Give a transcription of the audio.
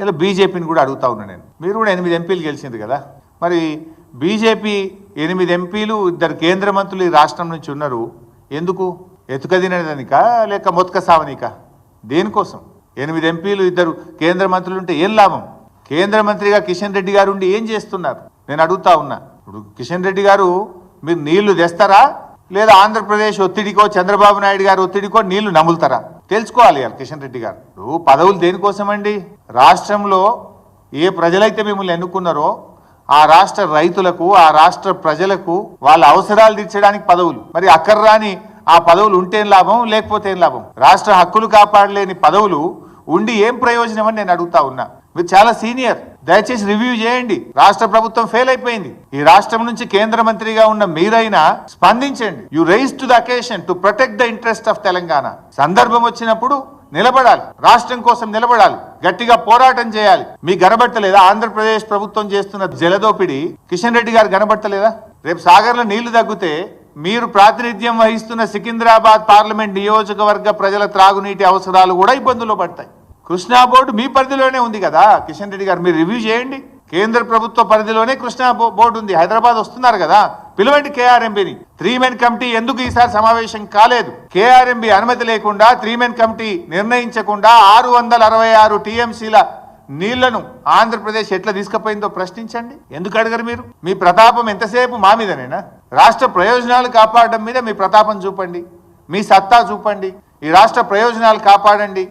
ఇలా బీజేపీని కూడా అడుగుతా ఉన్నా నేను. మీరు కూడా 8 ఎంపీలు గెలిచింది కదా, మరి బీజేపీ 8 ఎంపీలు 2 కేంద్ర మంత్రులు ఈ రాష్ట్రం నుంచి ఉన్నారు. ఎందుకు? ఎతుకదినదానిక లేక మొత్క సావనిక? దేనికోసం? 8 ఎంపీలు 2 కేంద్ర మంత్రులు ఉంటే ఏం లాభం? కేంద్ర మంత్రిగా కిషన్ రెడ్డి గారు ఉండి ఏం చేస్తున్నారు నేను అడుగుతా ఉన్నా. ఇప్పుడు కిషన్ రెడ్డి గారు మీరు నీళ్లు తెస్తారా లేదా ఆంధ్రప్రదేశ్ ఒత్తిడికో చంద్రబాబు నాయుడు గారు ఒత్తిడికో నీళ్లు నములుతారా? తెలుసుకోవాలి కిషన్ రెడ్డి గారు. పదవులు దేనికోసమండి? రాష్ట్రంలో ఏ ప్రజలైతే మిమ్మల్ని ఎన్నుకున్నారో ఆ రాష్ట్ర రైతులకు, ఆ రాష్ట్ర ప్రజలకు వాళ్ళ అవసరాలు తీర్చడానికి పదవులు. మరి అక్కర్రాని ఆ పదవులు ఉంటేం లాభం, లేకపోతే ఏం లాభం? రాష్ట్ర హక్కులు కాపాడలేని పదవులు ఉండి ఏం ప్రయోజనం అని నేను అడుగుతా ఉన్నా. మీరు చాలా సీనియర్, దయచేసి రివ్యూ చేయండి. రాష్ట్ర ప్రభుత్వం ఫెయిల్ అయిపోయింది. ఈ రాష్ట్రం నుంచి కేంద్ర మంత్రిగా ఉన్న మీరైనా స్పందించండి. You rise to the occasion to protect the interest of Telangana. సందర్భం వచ్చినప్పుడు నిలబడాలి, రాష్ట్రం కోసం నిలబడాలి, గట్టిగా పోరాటం చేయాలి. మీ గనబట్టలేదా ఆంధ్రప్రదేశ్ ప్రభుత్వం చేస్తున్న జలదోపిడి? కిషన్ రెడ్డి గారు గనబట్టలేదా? రేపు సాగర్లో నీళ్లు తగ్గితే మీరు ప్రాతినిధ్యం వహిస్తున్న సికింద్రాబాద్ పార్లమెంట్ నియోజకవర్గ ప్రజల త్రాగునీటి అవసరాలు కూడా ఇబ్బందుల్లో పడతాయి. కృష్ణా బోర్డు మీ పరిధిలోనే ఉంది కదా కిషన్ రెడ్డి గారు, మీరు రివ్యూ చేయండి. కేంద్ర ప్రభుత్వ పరిధిలోనే కృష్ణా బోర్డు ఉంది. హైదరాబాద్ వస్తున్నారు కదా, పిలవండి కేఆర్ఎంబిని. 3 మెన్ కమిటీ ఎందుకు ఈసారి సమావేశం కాలేదు? కేఆర్ఎంబి అనుమతి లేకుండా 3 మెన్ కమిటీ నిర్ణయించకుండా 666 టీఎంసీల నీళ్లను ఆంధ్రప్రదేశ్ ఎట్లా తీసుకుపోయిందో ప్రశ్నించండి. ఎందుకు అడగరు మీరు? మీ ప్రతాపం ఎంతసేపు మా మీదనేనా? రాష్ట్ర ప్రయోజనాలు కాపాడడం మీద మీ ప్రతాపం చూపండి, మీ సత్తా చూపండి. ఈ రాష్ట్ర ప్రయోజనాలు కాపాడండి.